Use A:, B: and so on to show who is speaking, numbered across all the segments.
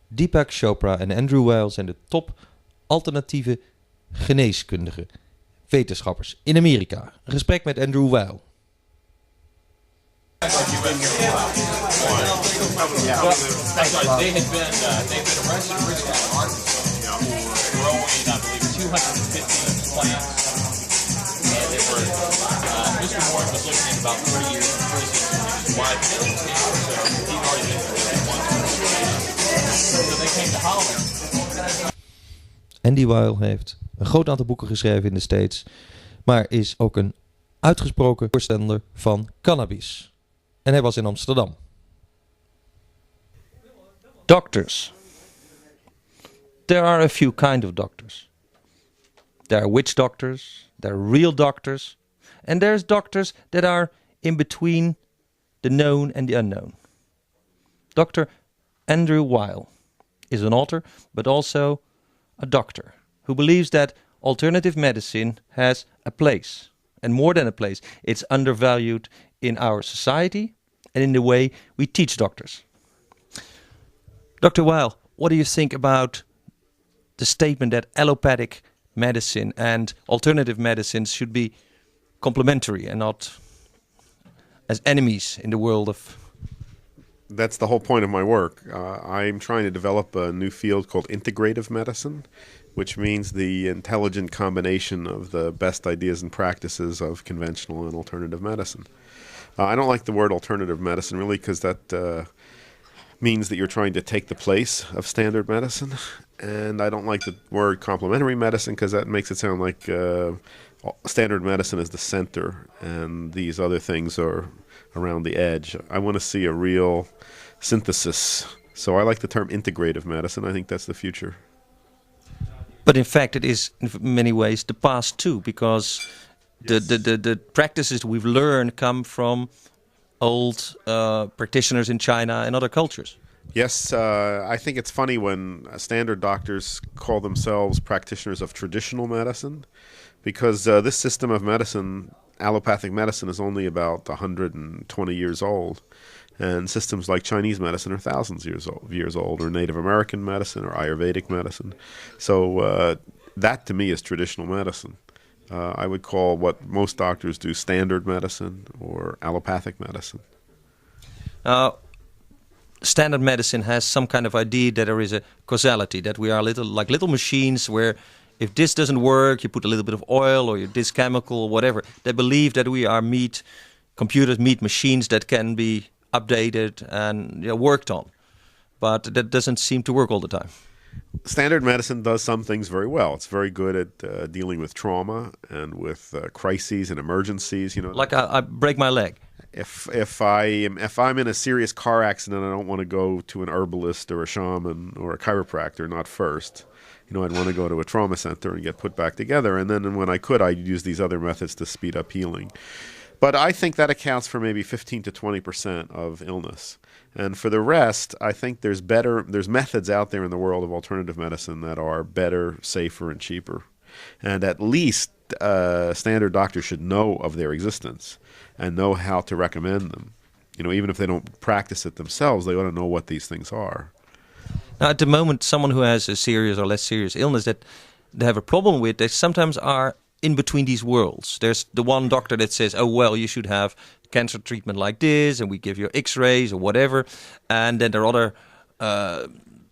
A: Deepak Chopra en Andrew Weil zijn de top alternatieve geneeskundige wetenschappers in Amerika. Een gesprek met Andrew Weil.
B: They had been arrested originally in Arkansas for growing, I believe, 250 plants. And they were, Mr. Warren was looking at about 30 years in prison. His wife had cancer, so he'd already been arrested once. So they came to Holland.
A: Andy Weil heeft een groot aantal boeken geschreven in de States, maar is ook een uitgesproken voorstander van cannabis. En hij was in Amsterdam. Doctors. There are a few kind of doctors. There are witch doctors, there are real doctors, and there's doctors that are in between the known and the unknown. Dr. Andrew Weil is an author, but also a doctor who believes that alternative medicine has a place, and more than a place, it's undervalued in our society and in the way we teach doctors. Dr. Weil, what do you think about the statement that allopathic medicine and alternative medicines should be complementary and not as enemies in the world of...
C: That's the whole point of my work. I'm trying to develop a new field called integrative medicine, which means the intelligent combination of the best ideas and practices of conventional and alternative medicine. I don't like the word alternative medicine really because that means that you're trying to take the place of standard medicine. And I don't like the word complementary medicine because that makes it sound like standard medicine is the center and these other things are around the edge. I want to see a real synthesis. So I like the term integrative medicine. I think that's the future.
A: But in fact, it is in many ways the past too, because the practices we've learned come from old practitioners in China and other cultures.
C: Yes, I think it's funny when standard doctors call themselves practitioners of traditional medicine, because this system of medicine, allopathic medicine, is only about 120 years old. And systems like Chinese medicine are thousands of years old, or Native American medicine, or Ayurvedic medicine. So that to me is traditional medicine. I would call what most doctors do standard medicine or allopathic medicine.
A: Standard medicine has some kind of idea that there is a causality, that we are little machines where if this doesn't work, you put a little bit of oil or this chemical or whatever. They believe that we are computers, machines that can be updated and worked on. But that doesn't seem to work all the time.
C: Standard medicine does some things very well. It's very good at dealing with trauma and with crises and emergencies.
A: Like I break my leg.
C: If I'm in a serious car accident, I don't want to go to an herbalist or a shaman or a chiropractor. Not first. I'd want to go to a trauma center and get put back together. And then when I could, I'd use these other methods to speed up healing. But I think that accounts for maybe 15 to 20% of illness. And for the rest, I think there's methods out there in the world of alternative medicine that are better, safer, and cheaper. And at least standard doctors should know of their existence and know how to recommend them. Even if they don't practice it themselves, they ought to know what these things are.
A: Now, at the moment, someone who has a serious or less serious illness that they have a problem with, they sometimes are in between these worlds. There's the one doctor that says, oh, well, you should have cancer treatment like this, and we give you x-rays or whatever. And then there are other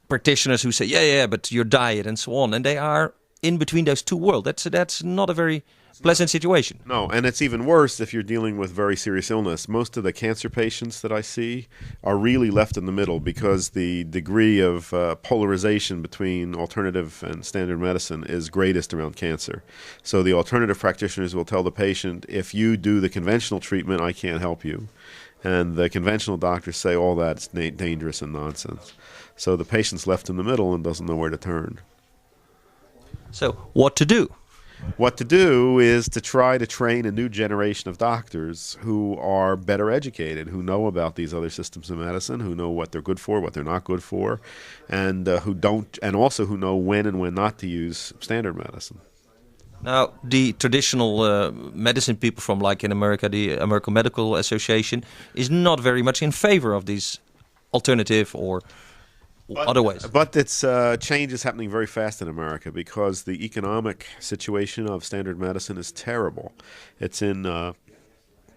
A: practitioners who say, yeah, but your diet and so on. And they are in between those two worlds. That's not a very pleasant situation.
C: No, and it's even worse if you're dealing with very serious illness. Most of the cancer patients that I see are really left in the middle because the degree of polarization between alternative and standard medicine is greatest around cancer. So the alternative practitioners will tell the patient, if you do the conventional treatment, I can't help you. And the conventional doctors say all that's dangerous and nonsense. So the patient's left in the middle and doesn't know where to turn.
A: So what to do?
C: What to do is to try to train a new generation of doctors who are better educated, who know about these other systems of medicine, who know what they're good for, what they're not good for, and also who know when and when not to use standard medicine.
A: Now, the traditional medicine people from, like in America, the American Medical Association, is not very much in favor of these alternative or other ways.
C: But it's change is happening very fast in America because the economic situation of standard medicine is terrible. It's in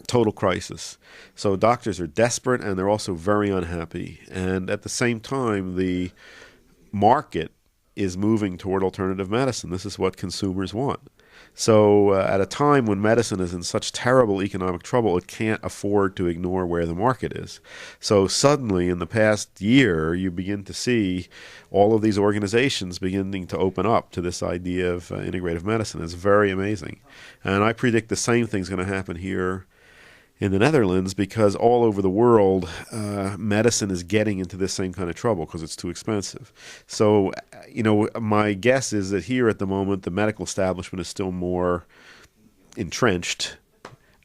C: total crisis. So doctors are desperate and they're also very unhappy. And at the same time, the market is moving toward alternative medicine. This is what consumers want. So at a time when medicine is in such terrible economic trouble, it can't afford to ignore where the market is. So suddenly, in the past year, you begin to see all of these organizations beginning to open up to this idea of integrative medicine. It's very amazing. And I predict the same thing's going to happen here in the Netherlands because all over the world, medicine is getting into this same kind of trouble because it's too expensive. So, my guess is that here at the moment, the medical establishment is still more entrenched.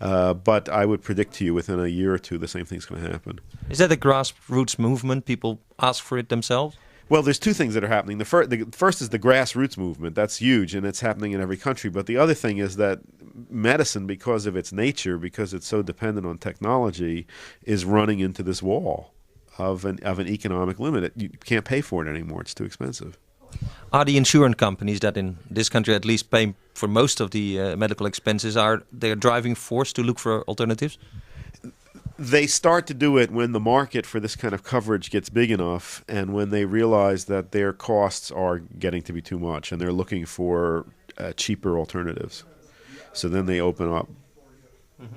C: But I would predict to you within a year or two, the same thing's going to happen.
A: Is that a grassroots movement? People ask for it themselves?
C: Well, there's two things that are happening. The first is the grassroots movement. That's huge, and it's happening in every country. But the other thing is that medicine, because of its nature, because it's so dependent on technology, is running into this wall of an economic limit. You can't pay for it anymore. It's too expensive.
A: Are the insurance companies that in this country at least pay for most of the medical expenses, are they a driving force to look for alternatives?
C: They start to do it when the market for this kind of coverage gets big enough and when they realize that their costs are getting to be too much and they're looking for cheaper alternatives. So then they open up.
A: Mm-hmm.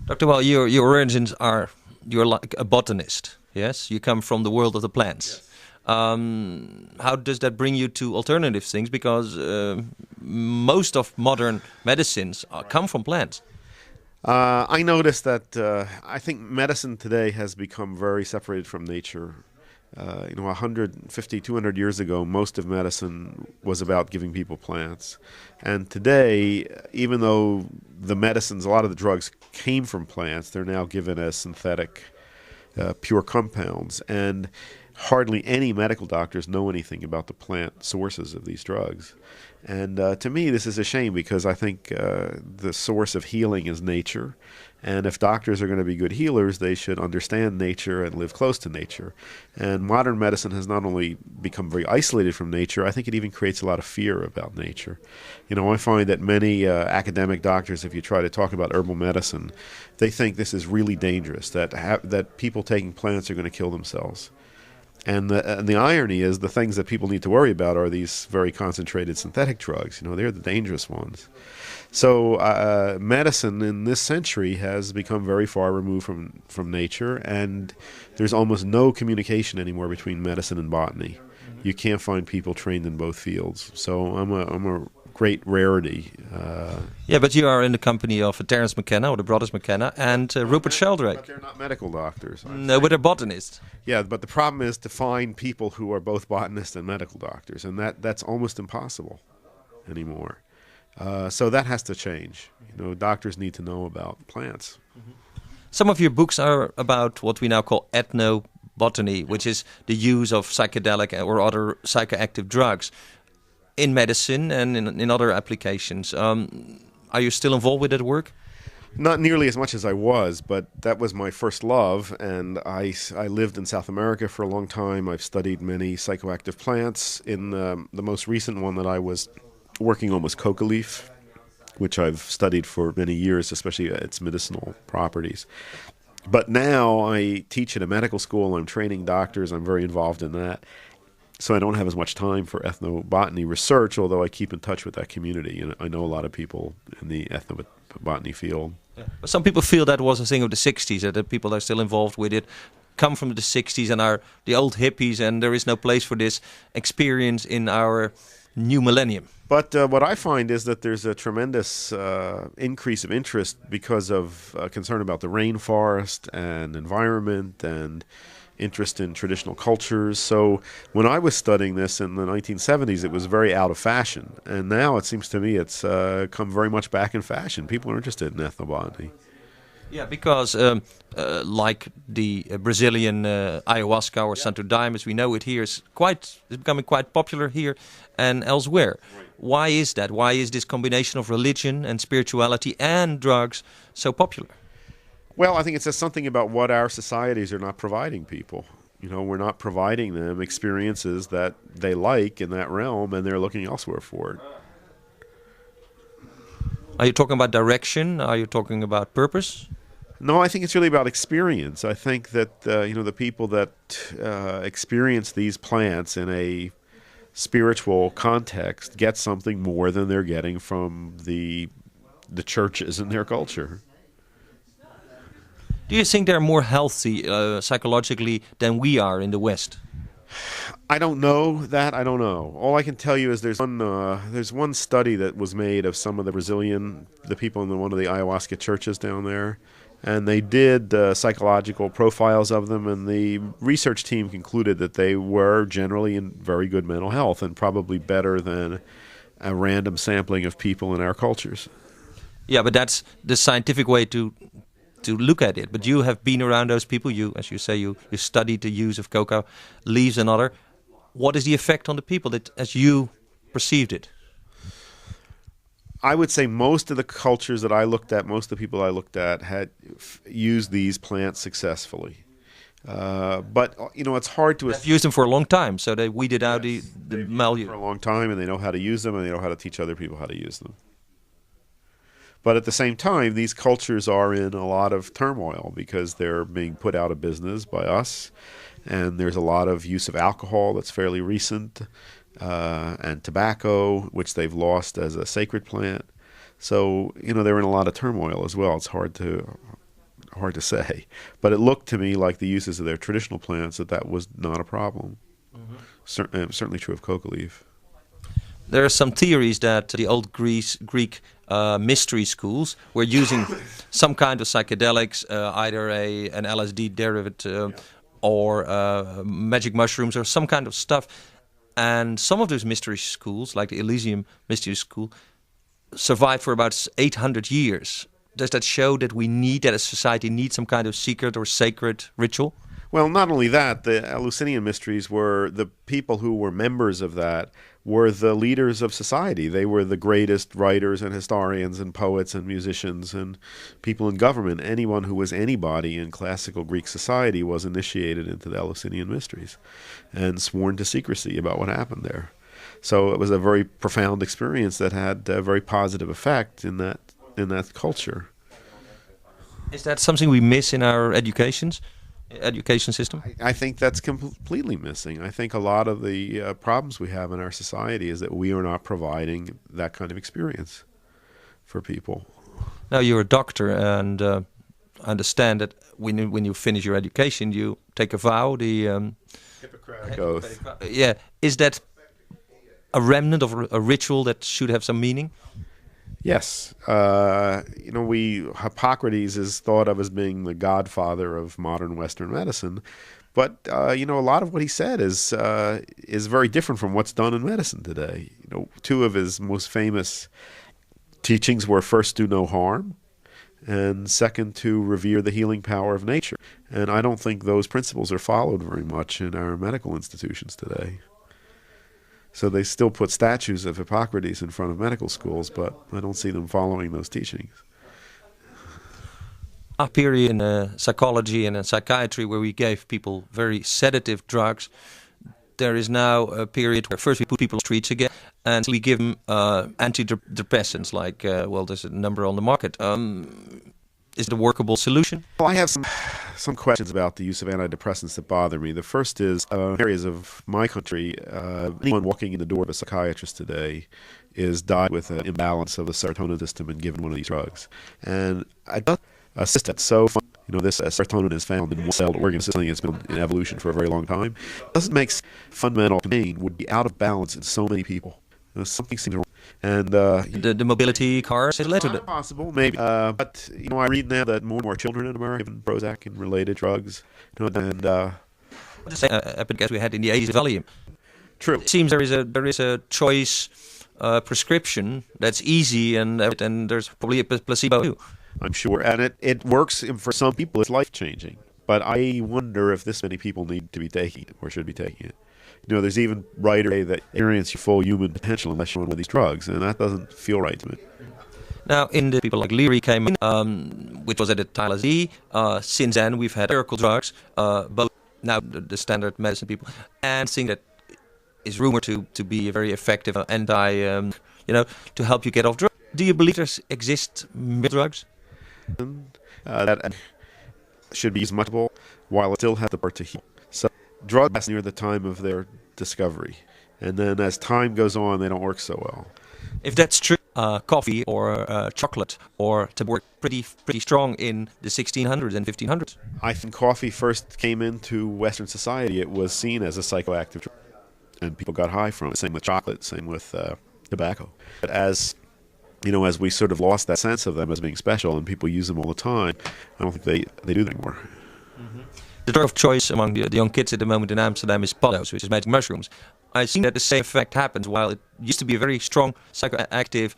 A: Dr. Weil, your origins are, you're like a botanist, yes? You come from the world of the plants. Yes. How does that bring you to alternative things? Because most of modern medicines come from plants.
C: I noticed that I think medicine today has become very separated from nature. 150, 200 years ago, most of medicine was about giving people plants. And today, even though the medicines, a lot of the drugs came from plants, they're now given as synthetic, pure compounds. And hardly any medical doctors know anything about the plant sources of these drugs. And to me, this is a shame because I think the source of healing is nature. And if doctors are going to be good healers, they should understand nature and live close to nature. And modern medicine has not only become very isolated from nature, I think it even creates a lot of fear about nature. I find that many academic doctors, if you try to talk about herbal medicine, they think this is really dangerous, that people taking plants are going to kill themselves. And the irony is the things that people need to worry about are these very concentrated synthetic drugs. They're the dangerous ones. So medicine in this century has become very far removed from nature, and there's almost no communication anymore between medicine and botany. You can't find people trained in both fields. So I'm a great rarity.
A: Yeah, but you are in the company of Terence McKenna, or the brothers McKenna, and Rupert Sheldrake.
C: But they're not medical doctors.
A: No, but they're botanists.
C: Yeah, but the problem is to find people who are both botanists and medical doctors, and that's almost impossible anymore. So that has to change. Doctors need to know about plants.
A: Mm-hmm. Some of your books are about what we now call ethnobotany, which is the use of psychedelic or other psychoactive drugs in medicine and in other applications. Are you still involved with that work?
C: Not nearly as much as I was, but that was my first love, and I lived in South America for a long time. I've studied many psychoactive plants. In the most recent one that I was working on was coca leaf, which I've studied for many years, especially its medicinal properties. But now I teach at a medical school. I'm training doctors. I'm very involved in that. So I don't have as much time for ethnobotany research, although I keep in touch with that community. And I know a lot of people in the ethnobotany field.
A: Yeah. But some people feel that was a thing of the 60s, that the people that are still involved with it come from the 60s and are the old hippies, and there is no place for this experience in our new millennium.
C: But what I find is that there's a tremendous increase of interest because of concern about the rainforest and environment and interest in traditional cultures. So when I was studying this in the 1970s, it was very out of fashion. And now it seems to me it's come very much back in fashion. People are interested in ethnobotany.
A: Yeah, because like the Brazilian ayahuasca or Santo Daime, as we know it here, is becoming quite popular here and elsewhere. Right. Why is that? Why is this combination of religion and spirituality and drugs so popular?
C: Well, I think it says something about what our societies are not providing people. We're not providing them experiences that they like in that realm, and they're looking elsewhere for it.
A: Are you talking about direction? Are you talking about purpose?
C: No, I think it's really about experience. I think that the people that experience these plants in a spiritual context get something more than they're getting from the churches in their culture.
A: Do you think they're more healthy psychologically than we are in the West?
C: I don't know that. I don't know. All I can tell you is there's one study that was made of some of the people in one of the ayahuasca churches down there, and they did psychological profiles of them, and the research team concluded that they were generally in very good mental health and probably better than a random sampling of people in our cultures.
A: Yeah, but that's the scientific way to look at it. But you have been around those people. You, as you say, you studied the use of cocoa leaves and other. What is the effect on the people that, as you perceived it?
C: I would say most of the cultures that I looked at, most of the people I looked at had used these plants successfully. But it's hard to...
A: They've used them for a long time, so they weeded out the malleus.
C: For a long time, and they know how to use them, and they know how to teach other people how to use them. But at the same time, these cultures are in a lot of turmoil because they're being put out of business by us, and there's a lot of use of alcohol that's fairly recent, and tobacco, which they've lost as a sacred plant. So, they're in a lot of turmoil as well. It's hard to say. But it looked to me like the uses of their traditional plants that was not a problem. Mm-hmm. Certainly true of coca leaf.
A: There are some theories that the old Greek mystery schools were using some kind of psychedelics, either an LSD derivative or magic mushrooms or some kind of stuff. And some of those mystery schools, like the Elysium Mystery School, survived for about 800 years. Does that show that that a society needs some kind of secret or sacred ritual?
C: Well, not only that, the Eleusinian Mysteries were the people who were members of that were the leaders of society. They were the greatest writers and historians and poets and musicians and people in government. Anyone who was anybody in classical Greek society was initiated into the Eleusinian Mysteries and sworn to secrecy about what happened there. So it was a very profound experience that had a very positive effect in that culture.
A: Is that something we miss in our education system?
C: I think that's completely missing. I think a lot of the problems we have in our society is that we are not providing that kind of experience for people.
A: Now, you're a doctor, and I understand that when you finish your education, you take a vow, the
C: Hippocratic Oath.
A: Yeah, is that a remnant of a ritual that should have some meaning?
C: Yes. Hippocrates is thought of as being the godfather of modern Western medicine. But, a lot of what he said is very different from what's done in medicine today. Two of his most famous teachings were first, do no harm, and second, to revere the healing power of nature. And I don't think those principles are followed very much in our medical institutions today. So they still put statues of Hippocrates in front of medical schools, but I don't see them following those teachings.
A: A period in psychology and in psychiatry where we gave people very sedative drugs. There is now a period where first we put people on the streets again, and we give them antidepressants, like, there's a number on the market. Is it a workable solution?
C: Well, I have some questions about the use of antidepressants that bother me. The first is, areas of my country, anyone walking in the door of a psychiatrist today is diagnosed with an imbalance of the serotonin system and given one of these drugs. And I don't assist that so fun. This serotonin is found in one-celled organisms. It's been in evolution for a very long time. It doesn't make sense. Fundamental pain would be out of balance in so many people. Something seems wrong. And
A: the mobility cars has led to that.
C: Possible, maybe. But I read now that more and more children in America have Prozac and related drugs. And
A: the same epidemic as we had in the 80s, Valium.
C: True.
A: It seems there is a choice prescription that's easy, and there's probably a placebo too.
C: I'm sure, and it works for some people. It's life changing. But I wonder if this many people need to be taking it or should be taking it. There's even writers that experience your full human potential unless you're on one of these drugs, and that doesn't feel right to me.
A: Now, in the people like Leary came in, which was at the time LSD. Since then, we've had miracle drugs, both now the standard medicine people, and think that is rumored to be a very effective anti, to help you get off drugs. Do you believe there exist drugs?
C: That should be used much more while it still has the power to heal. So drugs near the time of their discovery, and then as time goes on, they don't work so well.
A: If that's true, coffee or chocolate or tobacco were pretty strong in the 1600s and 1500s.
C: I think coffee first came into Western society. It was seen as a psychoactive drug, and people got high from it. Same with chocolate, same with tobacco. But as as we sort of lost that sense of them as being special, and people use them all the time, I don't think they do that anymore.
A: The drug of choice among the young kids at the moment in Amsterdam is paddo's, which is magic mushrooms. I've seen that the same effect happens. While it used to be a very strong psychoactive,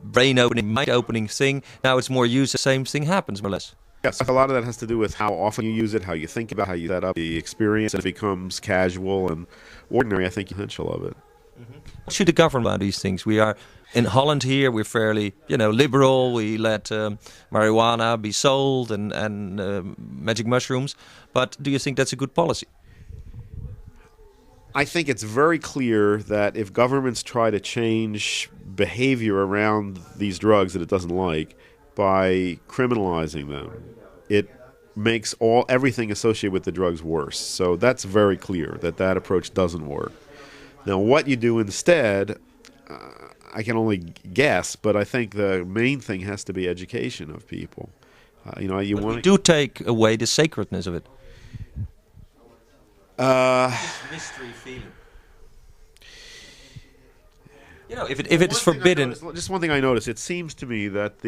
A: brain-opening, mind-opening thing, now it's more used. The same thing happens, more or less.
C: Yes, a lot of that has to do with how often you use it, how you think about, how you set up the experience, and it becomes casual and ordinary. I think the potential of it.
A: What should the government do these things? We are in Holland here. We're fairly, liberal. We let marijuana be sold and magic mushrooms. But do you think that's a good policy?
C: I think it's very clear that if governments try to change behavior around these drugs that it doesn't like by criminalizing them, it makes everything associated with the drugs worse. So that's very clear that approach doesn't work. Now, what you do instead, I can only guess, but I think the main thing has to be education of people.
A: You do take away the sacredness of it. Mystery feeling. If it is forbidden.
C: Just one thing I noticed. It seems to me that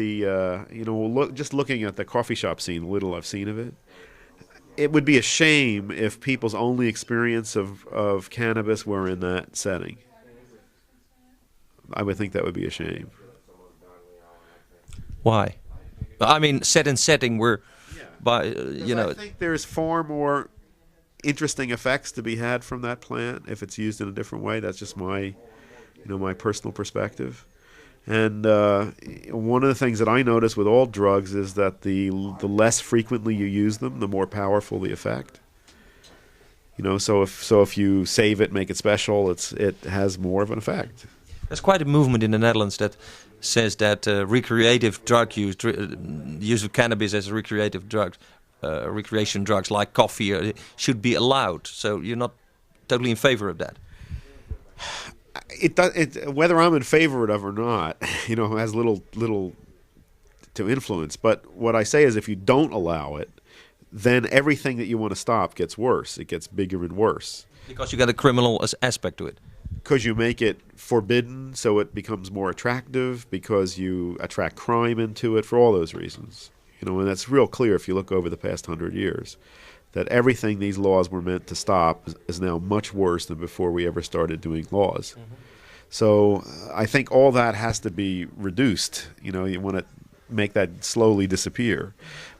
C: just looking at the coffee shop scene, little I've seen of it, it would be a shame if people's only experience of cannabis were in that setting. I would think that would be a shame.
A: Why? I mean, setting were,
C: I think there's far more interesting effects to be had from that plant if it's used in a different way. That's just my personal perspective. And one of the things that I notice with all drugs is that the less frequently you use them, the more powerful the effect. So if you save it, make it special, it has more of an effect.
A: There's quite a movement in the Netherlands that says that recreative drug use, use of cannabis as recreative drugs, recreation drugs like coffee, should be allowed. So you're not totally in favor of that.
C: Whether I'm in favor of it or not, has little to influence. But what I say is, if you don't allow it, then everything that you want to stop gets worse. It gets bigger and worse.
A: Because you got a criminal aspect to it.
C: Because you make it forbidden, so it becomes more attractive. Because you attract crime into it, for all those reasons. And that's real clear if you look over the past 100 years. That everything these laws were meant to stop is now much worse than before we ever started doing laws. Mm-hmm. So I think all that has to be reduced. You want to make that slowly disappear.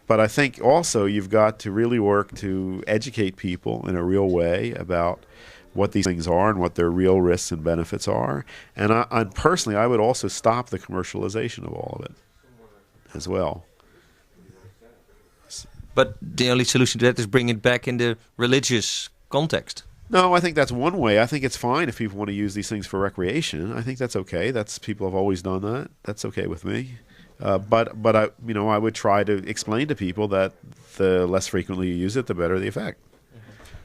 C: But I think also you've got to really work to educate people in a real way about what these things are and what their real risks and benefits are. And personally, I would also stop the commercialization of all of it as well.
A: But the only solution to that is bring it back in the religious context.
C: No, I think that's one way. I think it's fine if people want to use these things for recreation. I think that's okay. People have always done that. That's okay with me. But I would try to explain to people that the less frequently you use it, the better the effect.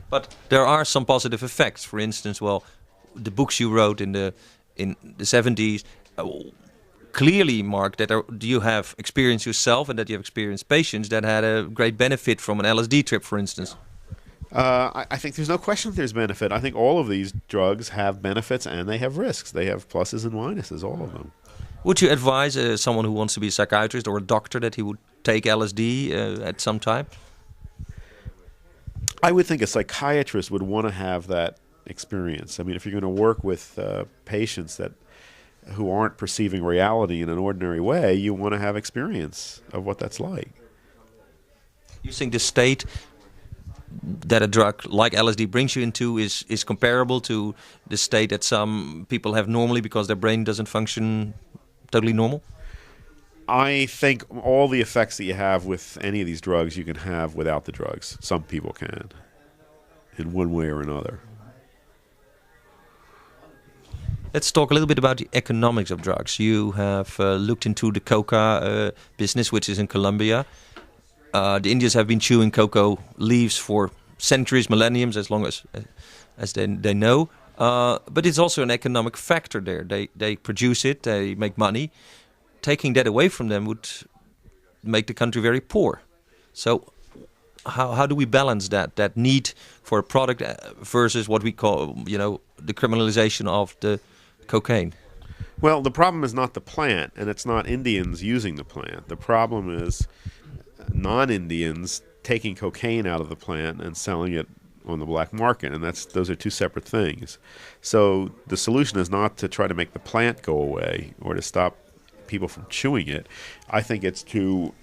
A: But there are some positive effects. For instance, the books you wrote in the 70s. Clearly, Mark, that you have experienced yourself and that you have experienced patients that had a great benefit from an LSD trip, for instance.
C: I think there's no question there's benefit. I think all of these drugs have benefits and they have risks. They have pluses and minuses, all of them.
A: Would you advise someone who wants to be a psychiatrist or a doctor that he would take LSD at some time?
C: I would think a psychiatrist would want to have that experience. I mean, if you're going to work with patients who aren't perceiving reality in an ordinary way, you want to have experience of what that's like.
A: You think the state that a drug like LSD brings you into is comparable to the state that some people have normally because their brain doesn't function totally normal?
C: I think all the effects that you have with any of these drugs you can have without the drugs. Some people can. in one way or another.
A: Let's talk a little bit about the economics of drugs. You have looked into the coca business, which is in Colombia. The Indians have been chewing cocoa leaves for centuries, millenniums, as long as they know. But it's also an economic factor there. They produce it, they make money. Taking that away from them would make the country very poor. So how do we balance that need for a product versus what we call, the criminalization of the cocaine?
C: Well, the problem is not the plant, and it's not Indians using the plant. The problem is non-Indians taking cocaine out of the plant and selling it on the black market, and those are two separate things. So the solution is not to try to make the plant go away or to stop people from chewing it. I think it's to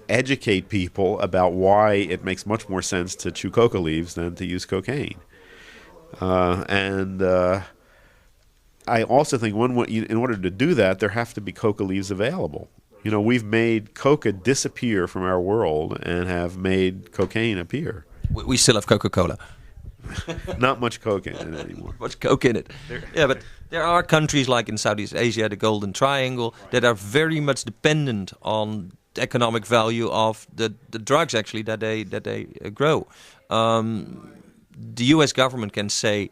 C: educate people about why it makes much more sense to chew coca leaves than to use cocaine. I also think in order to do that, there have to be coca leaves available. We've made coca disappear from our world and have made cocaine appear.
A: We still have Coca-Cola.
C: Not much coke in it anymore.
A: Much coke in it. Yeah, but there are countries like in Southeast Asia, the Golden Triangle, that are very much dependent on the economic value of the drugs actually that they grow. The U.S. government can say,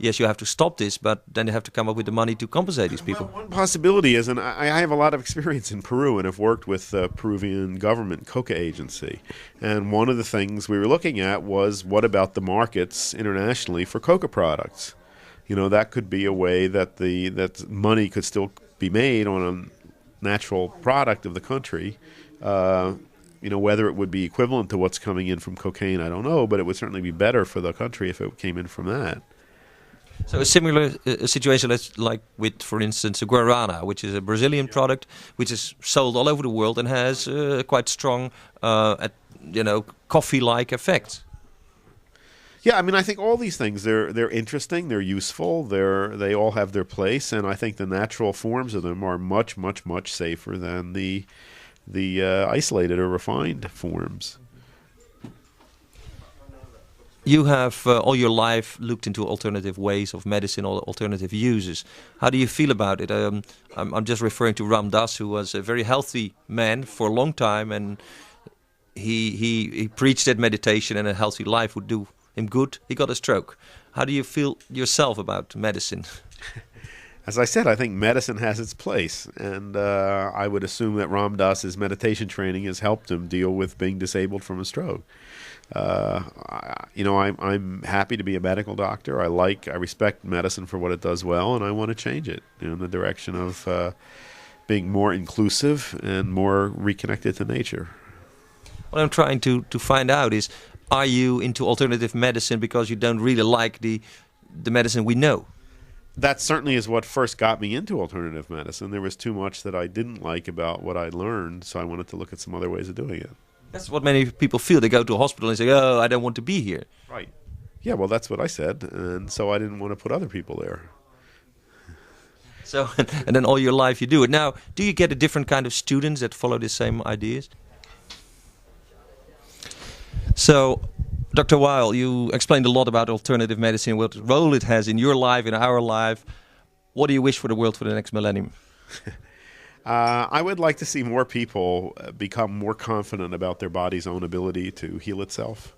A: yes, you have to stop this, but then they have to come up with the money to compensate these people.
C: Well, one possibility is, and I have a lot of experience in Peru and have worked with the Peruvian government coca agency. And one of the things we were looking at was, what about the markets internationally for coca products? That could be a way that money could still be made on a natural product of the country. Whether it would be equivalent to what's coming in from cocaine, I don't know, but it would certainly be better for the country if it came in from that.
A: So a similar situation like with, for instance, guarana, which is a Brazilian product, which is sold all over the world and has quite strong, coffee-like effects.
C: Yeah, I think all these things, they're interesting, they're useful, they all have their place, and I think the natural forms of them are much, much, much safer than the isolated or refined forms.
A: You have all your life looked into alternative ways of medicine or alternative uses. How do you feel about it? I'm just referring to Ram Dass, who was a very healthy man for a long time, and he preached that meditation and a healthy life would do him good. He got a stroke. How do you feel yourself about medicine?
C: As I said, I think medicine has its place, and I would assume that Ram Dass's meditation training has helped him deal with being disabled from a stroke. I'm happy to be a medical doctor. I respect medicine for what it does well, and I want to change it in the direction of being more inclusive and more reconnected to nature.
A: What I'm trying to find out is, are you into alternative medicine because you don't really like the medicine we know?
C: That certainly is what first got me into alternative medicine. There was too much that I didn't like about what I learned, so I wanted to look at some other ways of doing it.
A: That's what many people feel. They go to a hospital and say, oh, I don't want to be here.
C: Right. Yeah, well, that's what I said, and so I didn't want to put other people there.
A: So, and then all your life you do it. Now, do you get a different kind of students that follow the same ideas? So, Dr. Weil, you explained a lot about alternative medicine, what role it has in your life, in our life. What do you wish for the world for the next millennium?
C: I would like to see more people become more confident about their body's own ability to heal itself.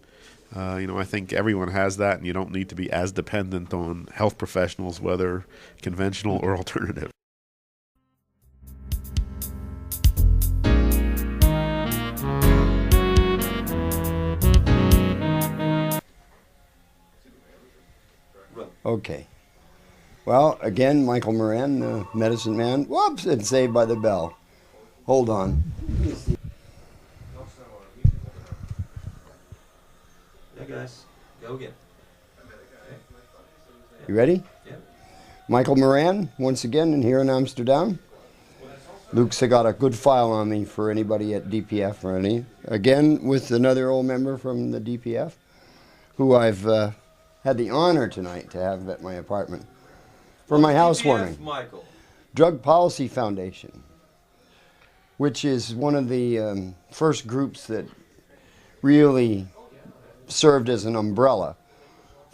C: I think everyone has that, and you don't need to be as dependent on health professionals, whether conventional or alternative.
D: Okay. Well, again, Michael Moran, the medicine man. Whoops, and Saved by the Bell. Hold on.
A: Yeah, guys, go again.
D: You ready?
A: Yeah.
D: Michael Moran, once again, and here in Amsterdam. Luke's got a good file on me for anybody at DPF or any. Again, with another old member from the DPF, who I've had the honor tonight to have at my apartment for my housewarming.
A: Michael.
D: Drug Policy Foundation, which is one of the first groups that really served as an umbrella